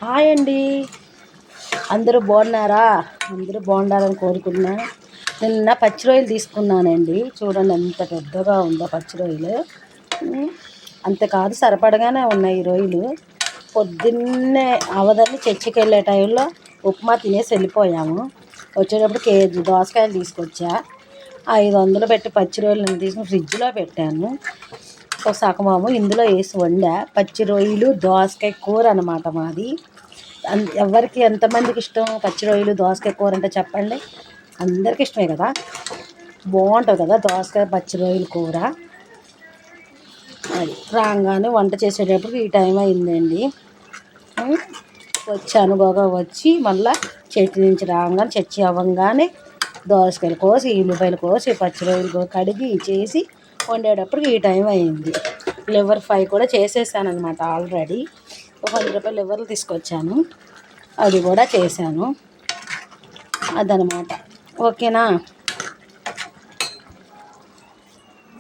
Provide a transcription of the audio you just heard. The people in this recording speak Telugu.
హాయ్ అండి, అందరూ బాగున్నారా? అందరూ బాగుండాలని కోరుకుంటున్నాను. నిన్న పచ్చి రొయ్యలు తీసుకున్నానండి. చూడండి ఎంత పెద్దగా ఉందో పచ్చి రొయ్యలు. అంత కాదు, సరిపడగానే ఉన్నాయి ఈ రొయ్యలు. పొద్దున్నే అవదని చర్చికి వెళ్ళే టైంలో ఉప్మా తినేసి వెళ్ళిపోయాము. వచ్చేటప్పుడు కేజీ దోసకాయలు తీసుకొచ్చా. 500 పెట్టి పచ్చి రొయ్యలను తీసుకుని ఫ్రిడ్జ్లో పెట్టాను. ఒక సగము ఇందులో వేసి వండా. పచ్చి రొయ్యలు దోసకాయ కూర అనమాట మాది. ఎవరికి ఎంతమందికి ఇష్టం పచ్చి రొయ్యలు దోసకాయ కూర అంటే చెప్పండి. అందరికి ఇష్టమే కదా, బాగుంటుంది కదా దోసకాయ పచ్చి రొయ్యల కూర. అది రాగానే వంట చేసేటప్పుడు ఈ టైం అయిందండి. వచ్చాను బాగా వచ్చి మళ్ళీ చెట్టు నుంచి రాగానే చర్చి అవ్వగానే దోసకాయలు కోసి ఉల్లిపాయలు కోసి పచ్చి రొయ్యలు కడిగి చేసి వండేటప్పుడు ఈ టైం అయింది. లివర్ ఫ్రై కూడా చేసేసాను అనమాట ఆల్రెడీ. ఒక 100 రూపాయలు లివర్లు తీసుకొచ్చాను, అది కూడా చేశాను. అదనమాట. ఓకేనా?